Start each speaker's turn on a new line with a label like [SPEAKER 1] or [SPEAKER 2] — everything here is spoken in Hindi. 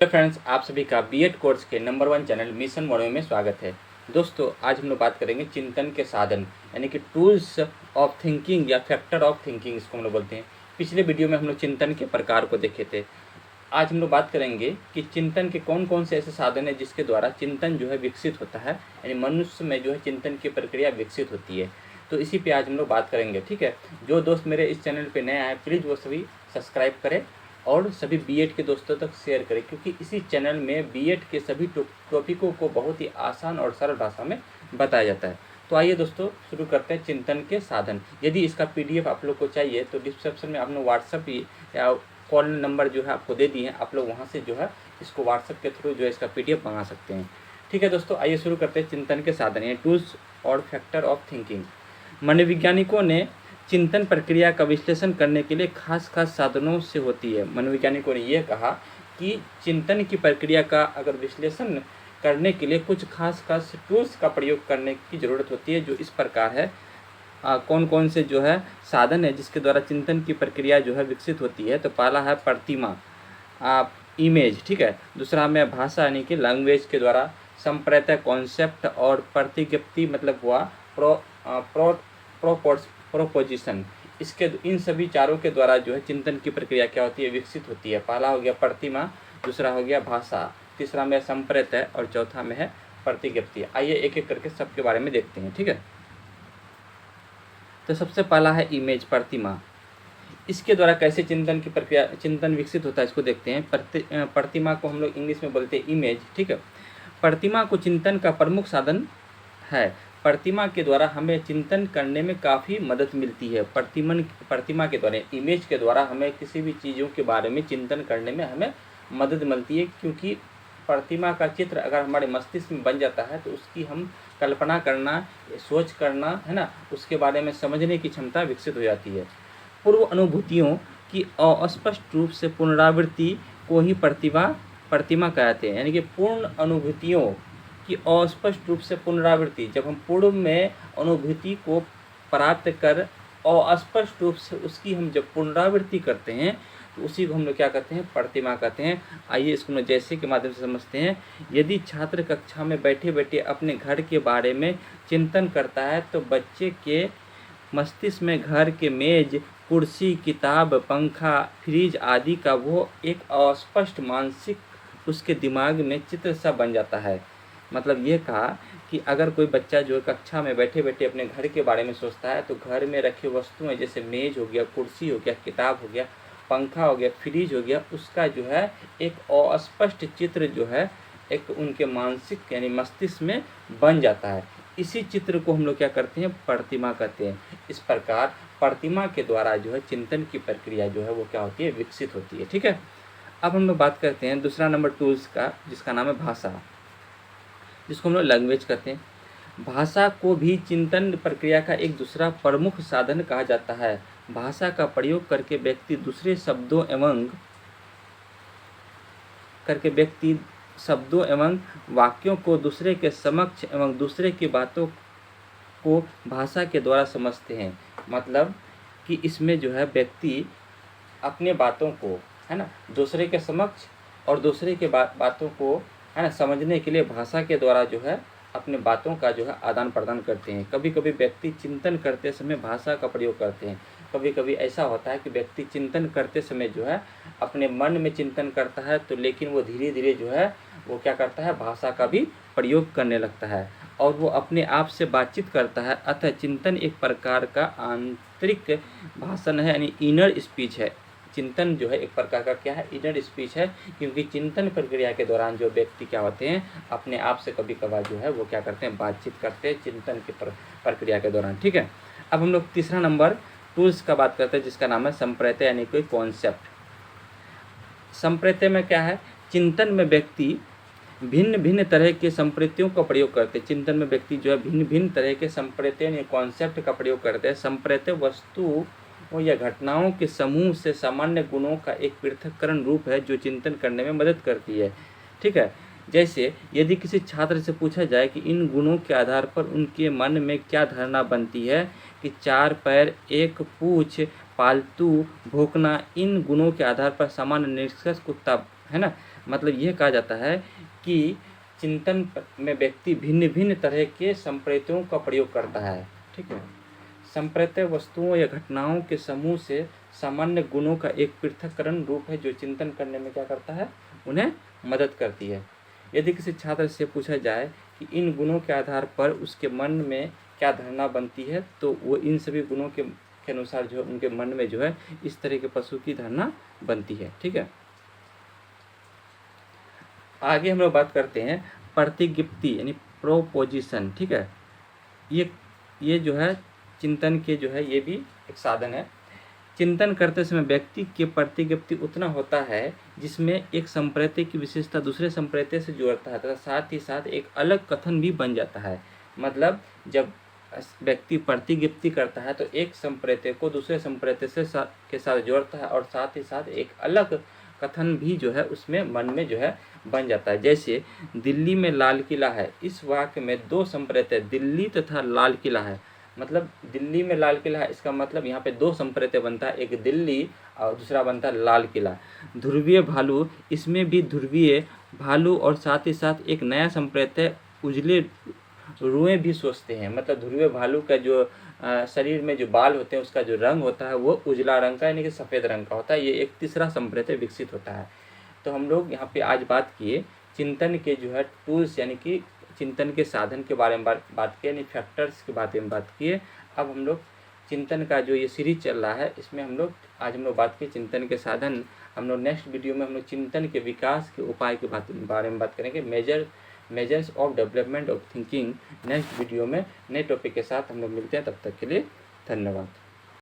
[SPEAKER 1] हेलो फ्रेंड्स, आप सभी का बीएड कोर्स के नंबर 1 चैनल मिशन मोड़वे में स्वागत है। दोस्तों, आज हम लोग बात करेंगे चिंतन के साधन यानी कि टूल्स ऑफ थिंकिंग या फैक्टर ऑफ थिंकिंग, इसको हम लोग बोलते हैं। पिछले वीडियो में हम लोग चिंतन के प्रकार को देखे थे। आज हम लोग बात करेंगे कि चिंतन के कौन कौन से ऐसे साधन हैं जिसके द्वारा चिंतन जो है विकसित होता है, यानी मनुष्य में जो है चिंतन की प्रक्रिया विकसित होती है। तो इसी पे आज हम लोग बात करेंगे, ठीक है। जो दोस्त मेरे इस चैनल पे नए आए, प्लीज़ वो सभी सब्सक्राइब करें और सभी बीएड के दोस्तों तक शेयर करें, क्योंकि इसी चैनल में बीएड के सभी टॉपिकों को बहुत ही आसान और सरल भाषा में बताया जाता है। तो आइए दोस्तों, शुरू करते हैं चिंतन के साधन। यदि इसका पीडीएफ आप लोग को चाहिए तो डिस्क्रिप्शन में आपने व्हाट्सएप या कॉल नंबर जो है आपको दे दिए हैं, आप लोग वहाँ से जो है इसको व्हाट्सएप के थ्रू जो है इसका पीडीएफ मंगा सकते हैं। ठीक है दोस्तों, आइए शुरू करते हैं चिंतन के साधन यानी टूल्स और फैक्टर ऑफ थिंकिंग। मनोवैज्ञानिकों ने चिंतन प्रक्रिया का विश्लेषण करने के लिए खास साधनों से होती है। मनोवैज्ञानिकों ने यह कहा कि चिंतन की प्रक्रिया का अगर विश्लेषण करने के लिए कुछ खास टूल्स का प्रयोग करने की ज़रूरत होती है, जो इस प्रकार है। कौन कौन से जो है साधन है जिसके द्वारा चिंतन की प्रक्रिया जो है विकसित होती है। तो पहला है प्रतिमा, इमेज, ठीक है। दूसरा में भाषा यानी कि लैंग्वेज के द्वारा, संप्रत्यय कॉन्सेप्ट, और प्रतिज्ञप्ति मतलब हुआ प्रोपोजिशन। इसके इन सभी चारों के द्वारा जो है चिंतन की प्रक्रिया क्या होती है, विकसित होती है। पहला हो गया प्रतिमा, दूसरा हो गया भाषा, तीसरा में संप्रत्यय और चौथा में है प्रतिज्ञप्ति। आइए एक एक करके सबके बारे में देखते हैं, ठीक है। तो सबसे पहला है इमेज, प्रतिमा। इसके द्वारा कैसे चिंतन की प्रक्रिया, चिंतन विकसित होता है, इसको देखते हैं। प्रतिमा को हम लोग इंग्लिश में बोलते हैं इमेज, ठीक है। प्रतिमा को चिंतन का प्रमुख साधन है। प्रतिमा के द्वारा हमें चिंतन करने में काफ़ी मदद मिलती है। प्रतिमा के द्वारा, इमेज के द्वारा हमें किसी भी चीज़ों के बारे में चिंतन करने में हमें मदद मिलती है, क्योंकि प्रतिमा का चित्र अगर हमारे मस्तिष्क में बन जाता है तो उसकी हम कल्पना करना, सोच करना, है ना, उसके बारे में समझने की क्षमता विकसित हो जाती है। पूर्व अनुभूतियों की अस्पष्ट रूप से पुनरावृत्ति को ही प्रतिमा कहते हैं। यानी कि पूर्ण अनुभूतियों की अस्पष्ट रूप से पुनरावृत्ति, जब हम पूर्व में अनुभूति को प्राप्त कर अस्पष्ट रूप से उसकी हम जब पुनरावृत्ति करते हैं तो उसी को हम लोग क्या कहते हैं, प्रतिमा कहते हैं। आइए इसको हम जैसे के माध्यम से समझते हैं। यदि छात्र कक्षा में बैठे बैठे अपने घर के बारे में चिंतन करता है तो बच्चे के मस्तिष्क में घर के मेज, कुर्सी, किताब, पंखा, फ्रिज आदि का वो एक अस्पष्ट मानसिक उसके दिमाग में चित्र सा बन जाता है। मतलब ये कहा कि अगर कोई बच्चा जो कक्षा में बैठे बैठे अपने घर के बारे में सोचता है तो घर में रखे वस्तुएं जैसे मेज हो गया, कुर्सी हो गया, किताब हो गया, पंखा हो गया, फ्रिज हो गया, उसका जो है एक अस्पष्ट चित्र जो है एक उनके मानसिक यानी मस्तिष्क में बन जाता है। इसी चित्र को हम लोग क्या करते हैं, प्रतिमा कहते हैं। इस प्रकार प्रतिमा के द्वारा जो है चिंतन की प्रक्रिया जो है वो क्या होती है, विकसित होती है, ठीक है। अब हम लोग बात करते हैं दूसरा नंबर टूल्स का, जिसका नाम है भाषा, जिसको हम लोग लैंग्वेज कहते हैं। भाषा को भी चिंतन प्रक्रिया का एक दूसरा प्रमुख साधन कहा जाता है। भाषा का प्रयोग करके व्यक्ति शब्दों एवं वाक्यों को दूसरे के समक्ष एवं दूसरे की बातों को भाषा के द्वारा समझते हैं। मतलब कि इसमें जो है व्यक्ति अपने बातों को, है ना, दूसरे के समक्ष और दूसरे के बातों को, है ना, समझने के लिए भाषा के द्वारा जो है अपने बातों का जो है आदान प्रदान करते हैं। कभी कभी व्यक्ति चिंतन करते समय भाषा का प्रयोग करते हैं। कभी कभी ऐसा होता है कि व्यक्ति चिंतन करते समय जो है अपने मन में चिंतन करता है, तो लेकिन वो धीरे धीरे जो है वो क्या करता है, भाषा का भी प्रयोग करने लगता है और वो अपने आप से बातचीत करता है। अतः चिंतन एक प्रकार का आंतरिक भाषण है, यानी इनर स्पीच है। चिंतन जो है एक प्रकार का क्या है, इनर स्पीच है, क्योंकि चिंतन प्रक्रिया के दौरान जो व्यक्ति क्या होते हैं, अपने आप से कभी कभार जो है वो क्या करते हैं, बातचीत करते हैं चिंतन की प्रक्रिया के दौरान, ठीक है। अब हम लोग तीसरा नंबर टूल्स का बात करते हैं, जिसका नाम है संप्रत्यय यानी कोई कॉन्सेप्ट। संप्रत्यय में क्या है, चिंतन में व्यक्ति भिन्न भिन्न तरह के संप्रत्ययों का प्रयोग करते हैं। चिंतन में व्यक्ति जो है भिन्न भिन्न तरह के संप्रत्यय यानी कॉन्सेप्ट का प्रयोग करते हैं। संप्रत्यय वस्तु या घटनाओं के समूह से सामान्य गुणों का एक पृथक्करण रूप है जो चिंतन करने में मदद करती है, ठीक है। जैसे यदि किसी छात्र से पूछा जाए कि इन गुणों के आधार पर उनके मन में क्या धारणा बनती है कि 4 पैर, 1 पूँछ, पालतू, भौंकना, इन गुणों के आधार पर सामान्य निष्कर्ष कुत्ता, है ना, मतलब यह कहा जाता है कि चिंतन में व्यक्ति भिन्न भिन्न तरह के संप्रेत्यों का प्रयोग करता है। ठीक है, संप्रेत्य वस्तुओं या घटनाओं के समूह से सामान्य गुणों का एक पृथक्करण रूप है जो चिंतन करने में क्या करता है, उन्हें मदद करती है। यदि किसी छात्र से पूछा जाए कि इन गुणों के आधार पर उसके मन में क्या धारणा बनती है, तो वो इन सभी गुणों के अनुसार जो उनके मन में जो है इस तरह के पशु की धारणा बनती है। ठीक है, आगे हम लोग बात करते हैं प्रतिज्ञप्ति यानी प्रोपोजिशन। ठीक है, ये जो है चिंतन के जो है ये भी एक साधन है। चिंतन करते समय व्यक्ति के प्रतिज्ञप्ति उतना होता है जिसमें एक संप्रेत्य की विशेषता दूसरे संप्रेत्य से जोड़ता है तथा साथ ही साथ एक अलग कथन भी बन जाता है। मतलब जब व्यक्ति प्रतिज्ञप्ति करता है तो एक संप्रेत्य को दूसरे संप्रेत्य से के साथ जोड़ता है और साथ ही साथ एक अलग कथन भी जो है उसमें मन में जो है बन जाता है। जैसे दिल्ली में लाल किला है, इस वाक्य में दो संप्रेत्य दिल्ली तथा लाल किला है। मतलब दिल्ली में लाल किला है, इसका मतलब यहाँ पे दो संप्रेत्य बनता है, एक दिल्ली और दूसरा बनता है लाल किला। ध्रुवीय भालू, इसमें भी ध्रुवीय भालू और साथ ही साथ एक नया संप्रेत्य उजले रुएं भी सोचते हैं। मतलब ध्रुवीय भालू का जो शरीर में जो बाल होते हैं उसका जो रंग होता है वो उजला रंग का यानी कि सफ़ेद रंग का होता है। ये एक तीसरा संप्रेत्य विकसित होता है। तो हम लोग यहाँ पे आज बात किए चिंतन के जो है टूल्स यानी कि चिंतन के साधन के बारे में बात किए, यानी फैक्टर्स के बारे में बात किए। अब हम लोग चिंतन का जो ये सीरीज चल रहा है इसमें हम लोग आज बात की चिंतन के साधन। हम लोग नेक्स्ट वीडियो में हम लोग चिंतन के विकास के उपाय के बारे में बात करेंगे, measures of development of thinking. Next video में नए टॉपिक के साथ हम लोग मिलते हैं, तब तक के लिए धन्यवाद।